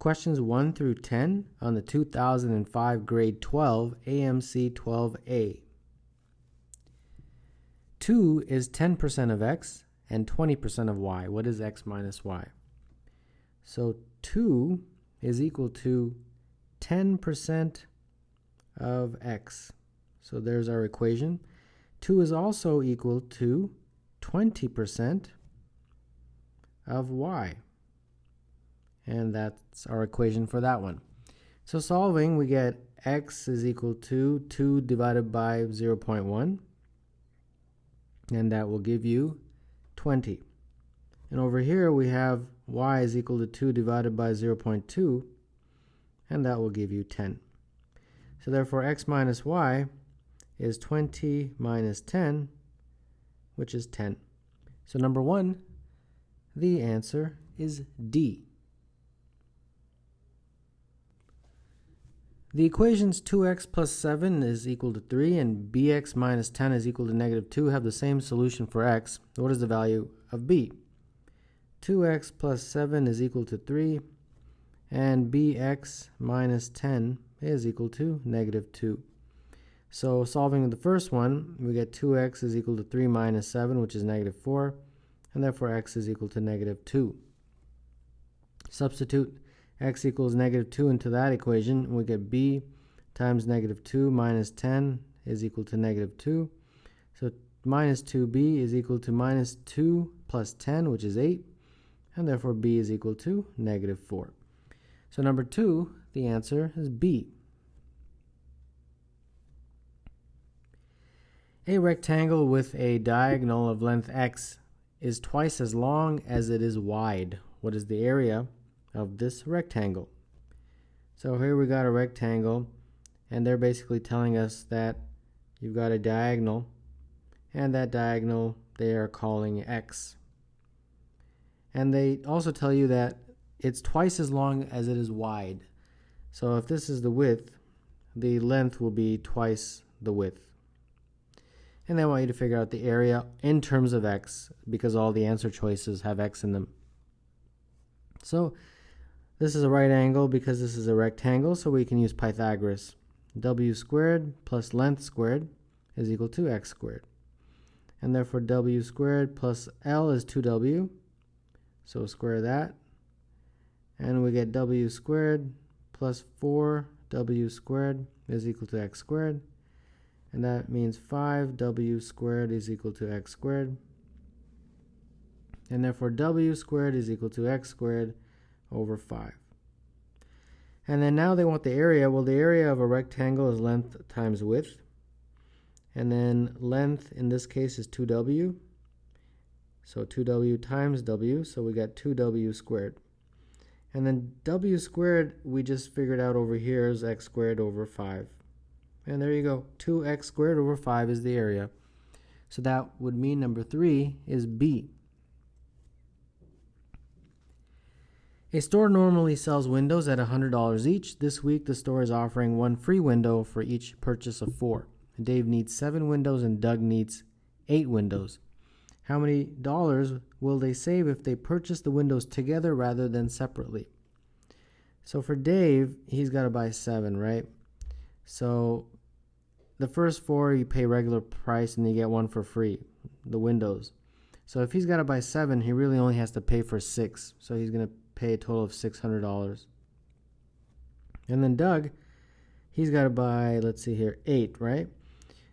questions 1 through 10 on the 2005 grade 12 AMC 12A. 2 is 10% of x and 20% of y. What is x minus y? So 2 is equal to 10% of x. So there's our equation. 2 is also equal to 20% of y. And that's our equation for that one. So solving, we get x is equal to 2 divided by 0.1. And that will give you 20. And over here we have y is equal to 2 divided by 0.2. And that will give you 10. So therefore x minus y is 20 minus 10, which is 10. So number 1, the answer is D. The equations 2x plus 7 is equal to 3 and bx minus 10 is equal to negative 2 have the same solution for x. What is the value of b? 2x plus 7 is equal to 3 and bx minus 10 is equal to negative 2. So solving the first one, we get 2x is equal to 3 minus 7, which is negative 4, and therefore x is equal to negative 2. Substitute x equals negative 2 into that equation, and we get b times negative 2 minus 10 is equal to negative 2. So minus 2b is equal to minus 2 plus 10, which is 8, and therefore b is equal to negative 4. So number 2, the answer is B. A rectangle with a diagonal of length x is twice as long as it is wide. What is the area of this rectangle? So here we got a rectangle, and they're basically telling us that you've got a diagonal, and that diagonal they are calling x. And they also tell you that it's twice as long as it is wide. So if this is the width, the length will be twice the width. And they want you to figure out the area in terms of x, because all the answer choices have x in them. So this is a right angle because this is a rectangle, so we can use Pythagoras. W squared plus length squared is equal to x squared. And therefore w squared plus L is 2w. So square that. And we get w squared plus 4w squared is equal to x squared. And that means 5w squared is equal to x squared. And therefore w squared is equal to x squared over 5. And then now they want the area. Well, the area of a rectangle is length times width. And then length in this case is 2w. So 2w times w, so we got 2w squared. And then w squared we just figured out over here is x squared over 5. And there you go, 2x squared over 5 is the area. So that would mean number 3 is B. A store normally sells windows at $100 each. This week the store is offering 1 free window for each purchase of 4. Dave needs 7 windows and Doug needs 8 windows. How many dollars will they save if they purchase the windows together rather than separately? So for Dave, he's got to buy 7, right? So the first 4 you pay regular price and you get 1 for free, the windows. So if he's got to buy 7, he really only has to pay for 6. So he's going to pay a total of $600. And then Doug, he's got to buy, let's see here, 8, right?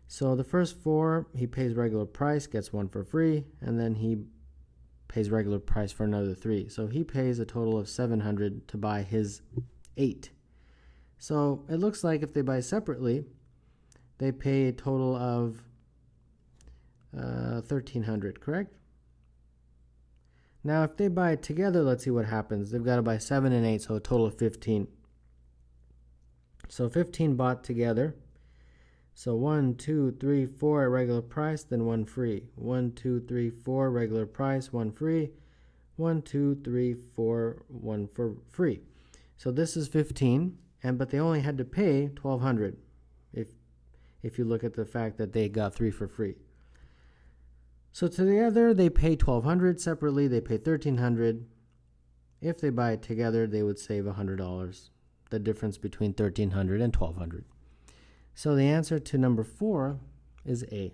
So the first 4, he pays regular price, gets 1 for free, and then he pays regular price for another 3. So he pays a total of $700 to buy his 8. So it looks like if they buy separately, they pay a total of $1,300, correct? Now if they buy it together, let's see what happens. They've got to buy 7 and 8, so a total of 15. So 15 bought together. So 1, 2, 3, 4 at regular price, then 1 free. 1, 2, 3, 4 regular price, 1 free. 1, 2, 3, 4, 1 for free. So this is 15, but they only had to pay $1,200 if you look at the fact that they got 3 for free. So together they pay $1,200, separately they pay $1,300, If they buy it together, they would save $100, the difference between $1,300 and $1,200. So the answer to number 4 is A.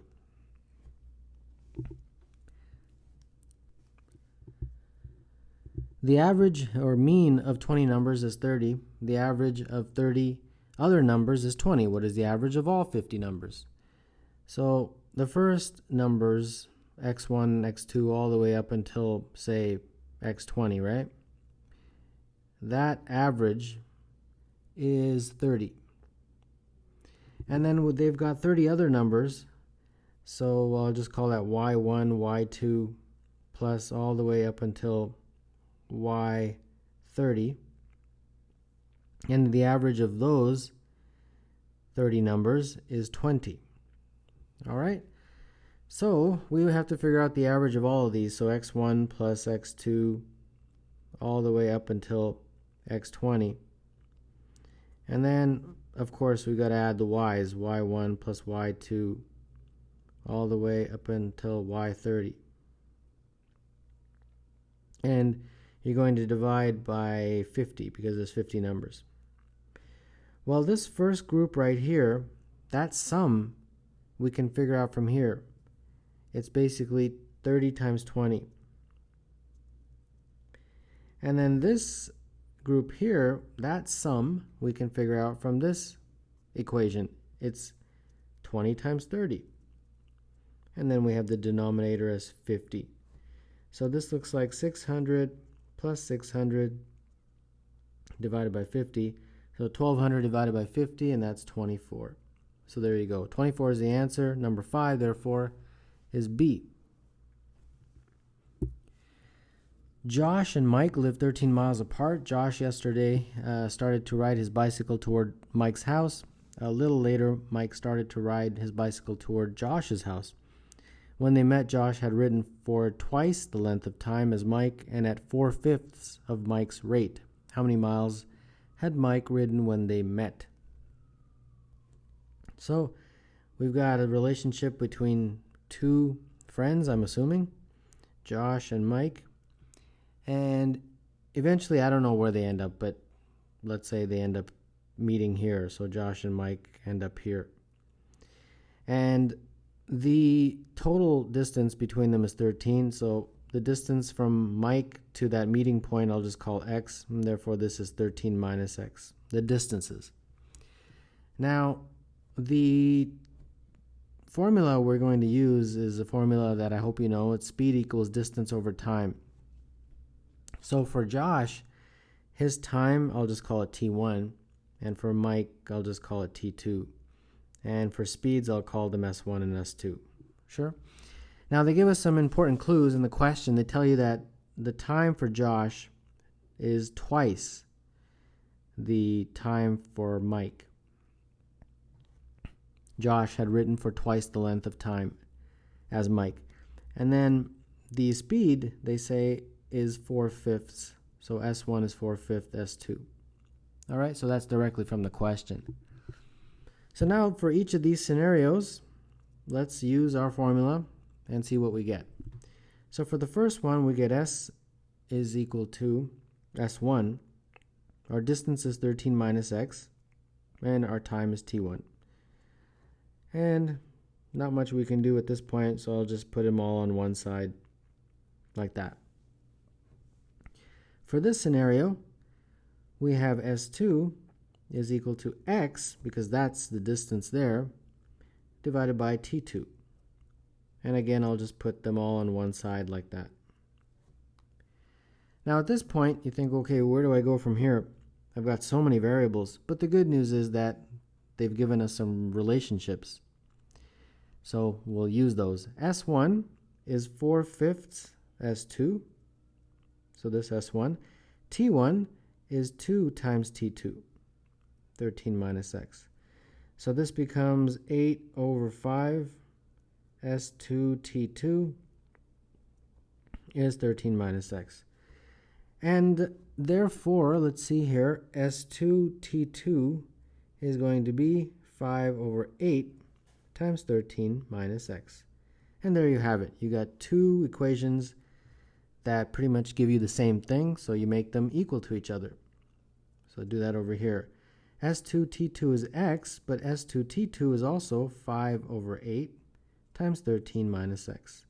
The average or mean of 20 numbers is 30. The average of 30 other numbers is 20. What is the average of all 50 numbers? So the first numbers, x1, x2, all the way up until, say, x20, right? That average is 30. And then they've got 30 other numbers, so I'll just call that y1, y2, plus all the way up until y30. And the average of those 30 numbers is 20. All right? So we would have to figure out the average of all of these. So x1 plus x2 all the way up until x20. And then, of course, we've got to add the y's, y1 plus y2 all the way up until y30. And you're going to divide by 50 because there's 50 numbers. Well, this first group right here, that sum we can figure out from here. It's basically 30 times 20. And then this group here, that sum we can figure out from this equation. It's 20 times 30. And then we have the denominator as 50. So this looks like 600 plus 600 divided by 50. So 1200 divided by 50, and that's 24. So there you go. 24 is the answer. Number 5, therefore, is B. Josh and Mike live 13 miles apart. Josh yesterday started to ride his bicycle toward Mike's house. A little later, Mike started to ride his bicycle toward Josh's house. When they met, Josh had ridden for twice the length of time as Mike and at 4/5 of Mike's rate. How many miles had Mike ridden when they met? So we've got a relationship between two friends, I'm assuming, Josh and Mike. And eventually, I don't know where they end up, but let's say they end up meeting here. So Josh and Mike end up here. And the total distance between them is 13. So the distance from Mike to that meeting point, I'll just call x. And therefore, this is 13 minus x, the distances. Now, the formula we're going to use is a formula that I hope you know. It's speed equals distance over time. So for Josh, his time, I'll just call it T1. And for Mike, I'll just call it T2. And for speeds, I'll call them S1 and S2. Sure? Now, they give us some important clues in the question. They tell you that the time for Josh is twice the time for Mike. Josh had ridden for twice the length of time as Mike. And then the speed, they say, is 4/5. So S1 is 4/5 S2. All right, so that's directly from the question. So now for each of these scenarios, let's use our formula and see what we get. So for the first one, we get S is equal to S1. Our distance is 13 minus x, and our time is T1. And not much we can do at this point, so I'll just put them all on one side like that. For this scenario, we have S2 is equal to x, because that's the distance there, divided by T2. And again, I'll just put them all on one side like that. Now at this point, you think, okay, where do I go from here? I've got so many variables. But the good news is that they've given us some relationships. So we'll use those. S1 is 4/5 S2. So this S1. T1 is 2 times T2. 13 minus x. So this becomes 8/5 S2 T2 is 13 minus x. And therefore, let's see here, S2 T2 is going to be 5/8 times 13 minus x. And there you have it. You got two equations that pretty much give you the same thing, so you make them equal to each other. So do that over here. S2T2 is x, but S2T2 is also 5 over 8 times 13 minus x.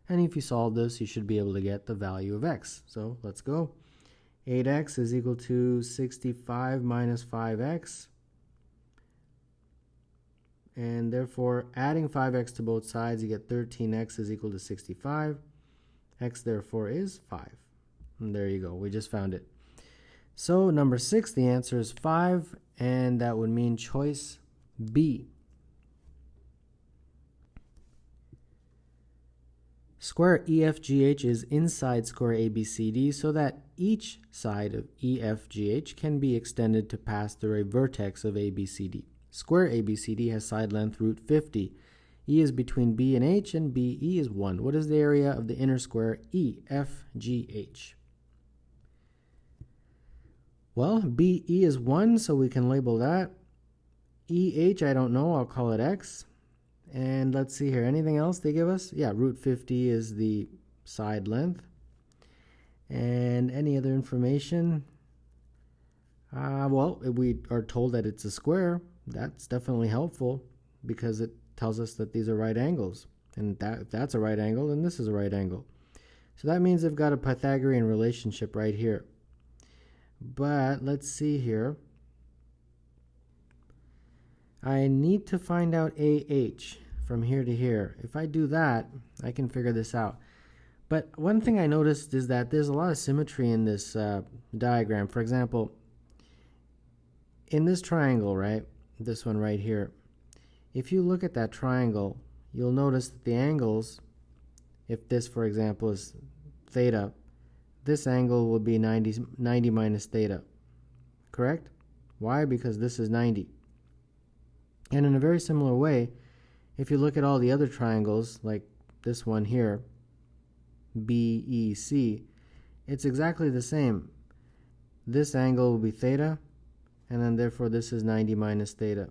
And if you solve this, you should be able to get the value of x. So let's go. 8x is equal to 65 minus 5x. And therefore, adding 5x to both sides, you get 13x is equal to 65. X therefore is 5. And there you go. We just found it. So number 6, the answer is 5, and that would mean choice B. Square EFGH is inside square ABCD so that each side of EFGH can be extended to pass through a vertex of ABCD. Square ABCD has side length root 50. E is between B and H, and BE is 1. What is the area of the inner square EFGH? Well, BE is 1, so we can label that. EH, I don't know. I'll call it X. And let's see here. Anything else they give us? Yeah, root 50 is the side length. And any other information? Well, we are told that it's a square. That's definitely helpful because it tells us that these are right angles. And if that's a right angle, then this is a right angle. So that means they've got a Pythagorean relationship right here. But let's see here. I need to find out AH from here to here. If I do that, I can figure this out. But one thing I noticed is that there's a lot of symmetry in this diagram. For example, in this triangle, right? This one right here. If you look at that triangle, you'll notice that the angles, if this, for example, is theta, this angle will be 90 minus theta. Correct? Why? Because this is 90. And in a very similar way, if you look at all the other triangles, like this one here, BEC, it's exactly the same. This angle will be theta, and then therefore this is 90 minus theta.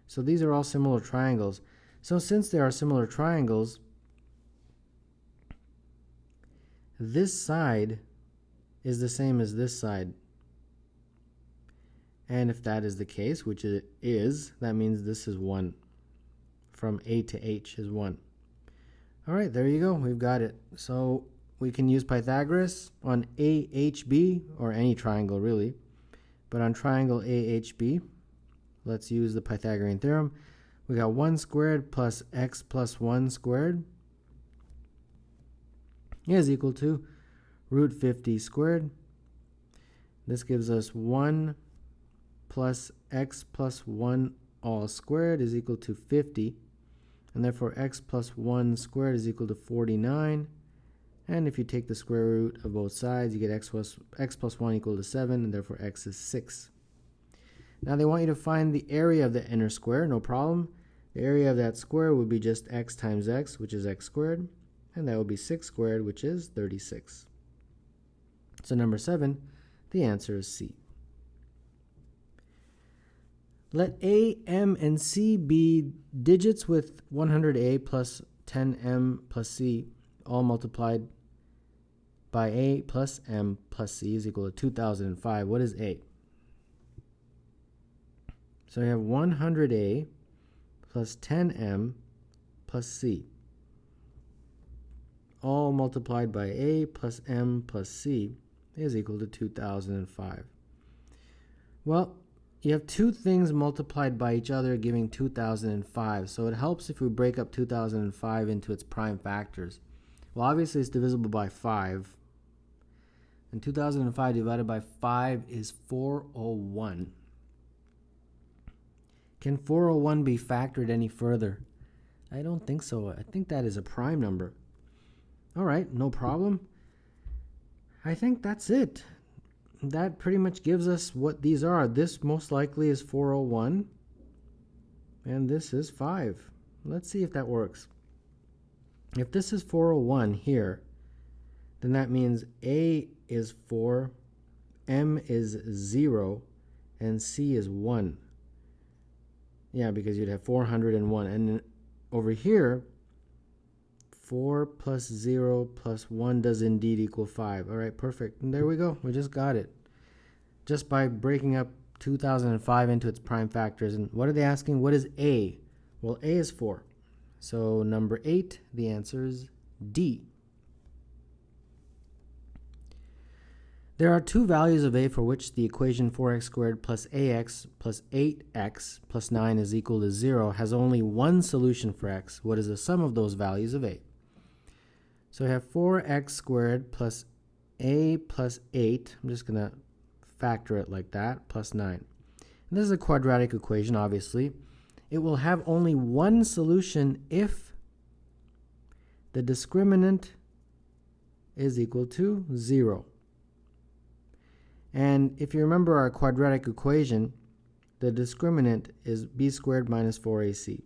So these are all similar triangles. So since they are similar triangles, this side is the same as this side. And if that is the case, which it is, that means this is 1. From A to H is 1. All right, there you go. We've got it. So we can use Pythagoras on AHB, or any triangle really. But on triangle AHB, let's use the Pythagorean theorem. We got 1 squared plus x plus 1 squared is equal to root 50 squared. This gives us 1 plus x plus 1 all squared is equal to 50. And therefore x plus 1 squared is equal to 49. And if you take the square root of both sides, you get x plus 1 equal to 7, and therefore x is 6. Now they want you to find the area of the inner square. No problem. The area of that square would be just x times x, which is x squared. And that would be 6 squared, which is 36. So number 7, the answer is C. Let A, M, and C be digits with 100A plus 10M plus C, all multiplied by A plus M plus C is equal to 2005. What is A? So we have 100A plus 10M plus C, all multiplied by A plus M plus C is equal to 2005. Well, you have two things multiplied by each other giving 2005. So it helps if we break up 2005 into its prime factors. Well, obviously it's divisible by 5. And 2005 divided by 5 is 401. Can 401 be factored any further? I don't think so. I think that is a prime number. All right, no problem. I think that's it. That pretty much gives us what these are. This most likely is 401, and this is 5. Let's see if that works. If this is 401 here, then that means A is 4, M is 0, and C is 1. Yeah, because you'd have 401. And then over here, 4 plus 0 plus 1 does indeed equal 5. All right, perfect. And there we go. We just got it. Just by breaking up 2005 into its prime factors. And what are they asking? What is A? Well, A is 4. So number 8, the answer is D. There are two values of A for which the equation 4x squared plus ax plus 8x plus 9 is equal to 0 has only one solution for x. What is the sum of those values of A? So we have 4x squared plus a plus 8. I'm just going to factor it like that, plus 9. And this is a quadratic equation, obviously. It will have only one solution if the discriminant is equal to 0. And if you remember our quadratic equation, the discriminant is b squared minus 4ac.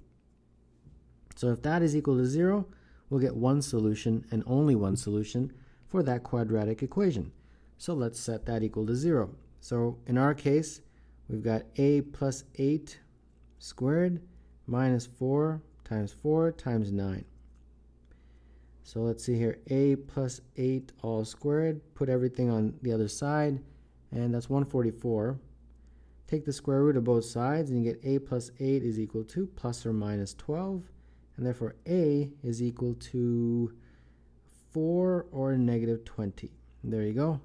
So if that is equal to 0, we'll get one solution and only one solution for that quadratic equation. So let's set that equal to 0. So in our case, we've got a plus 8 squared minus 4 times 9. So let's see here, a plus 8 all squared, put everything on the other side, and that's 144. Take the square root of both sides, and you get a plus 8 is equal to plus or minus 12, and therefore a is equal to 4 or negative 20. And there you go.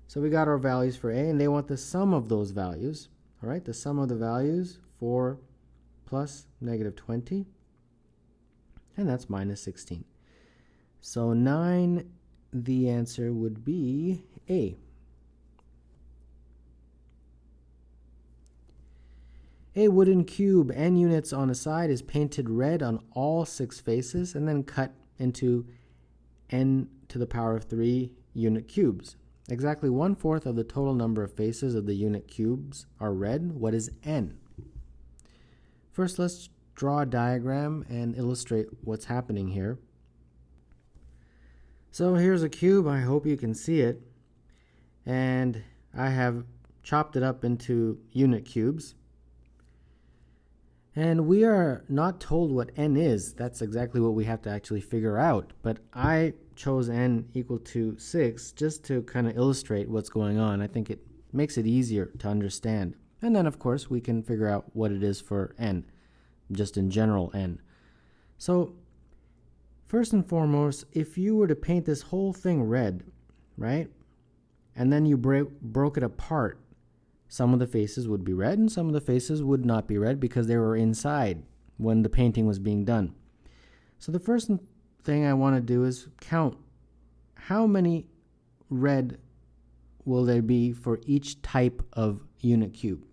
So we got our values for a, and they want the sum of those values. All right, the sum of the values, 4 plus negative 20, and that's minus 16. So 9, the answer would be A. A wooden cube, n units on a side, is painted red on all 6 faces and then cut into n to the power of 3 unit cubes. Exactly 1/4 of the total number of faces of the unit cubes are red. What is n? First, let's draw a diagram and illustrate what's happening here. So here's a cube. I hope you can see it. And I have chopped it up into unit cubes. And we are not told what n is. That's exactly what we have to actually figure out. But I chose n equal to 6 just to kind of illustrate what's going on. I think it makes it easier to understand. And then, of course, we can figure out what it is for n, just in general n. So, first and foremost, if you were to paint this whole thing red, right, and then you broke it apart, some of the faces would be red and some of the faces would not be red because they were inside when the painting was being done. So the first thing I want to do is count how many red will there be for each type of unit cube.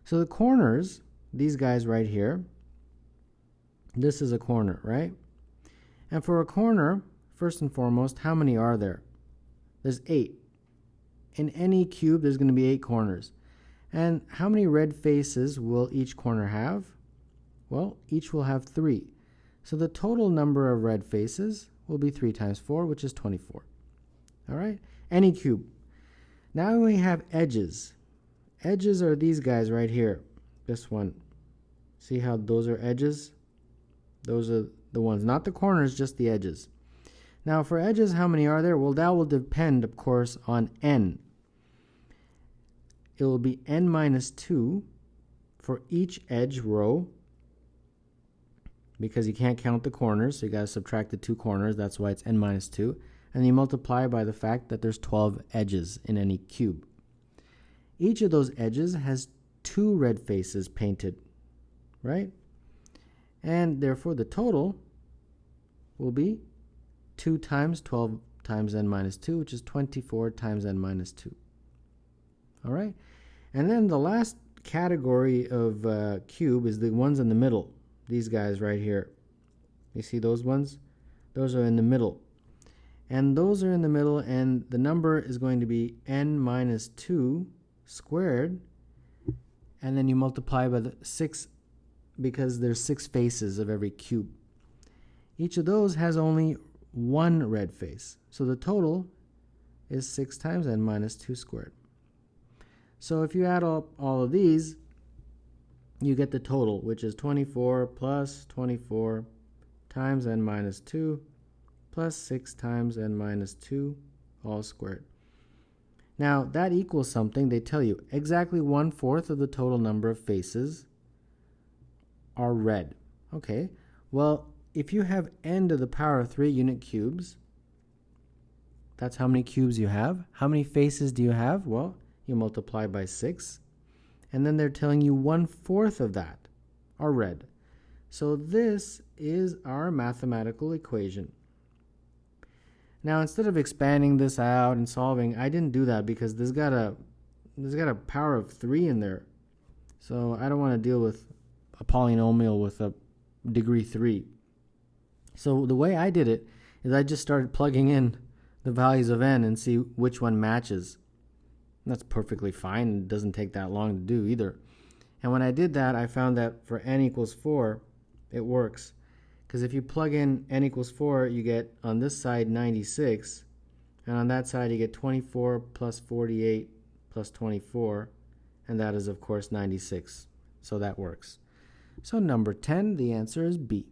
So the corners, these guys right here, this is a corner, right? And for a corner, first and foremost, how many are there? There's 8. In any cube, there's going to be 8 corners. And how many red faces will each corner have? Well, each will have 3. So the total number of red faces will be 3 times 4, which is 24. All right? Any cube. Now we have edges. Edges are these guys right here. This one. See how those are edges? Those are the ones, not the corners, just the edges. Now for edges, how many are there? Well, that will depend, of course, on n. It will be n minus 2 for each edge row, because you can't count the corners, so you got to subtract the 2 corners. That's why it's n minus 2. And you multiply by the fact that there's 12 edges in any cube. Each of those edges has 2 red faces painted, right? And therefore the total will be 2 times 12 times n minus 2, which is 24 times n minus 2. All right? And then the last category of cube is the ones in the middle. These guys right here. You see those ones? Those are in the middle. And those are in the middle, and the number is going to be n minus 2 squared. And then you multiply by the 6, because there's 6 faces of every cube. Each of those has only 1 red face. So the total is 6 times n minus 2 squared. So if you add up all of these, you get the total, which is 24 plus 24 times n minus 2, plus 6 times n minus 2 all squared. Now, that equals something. They tell you exactly 1/4 of the total number of faces are red. Okay, well, if you have n to the power of 3 unit cubes, that's how many cubes you have. How many faces do you have? Well, you multiply by 6, and then they're telling you 1/4 of that are red. So this is our mathematical equation. Now, instead of expanding this out and solving, I didn't do that because this got a power of 3 in there. So I don't want to deal with a polynomial with a degree 3. So the way I did it is I just started plugging in the values of n and see which one matches. That's perfectly fine. It doesn't take that long to do either. And when I did that, I found that for n equals 4, it works. Because if you plug in n equals 4, you get on this side 96, and on that side you get 24 plus 48 plus 24, and that is of course 96. So that works. So number 10, the answer is B.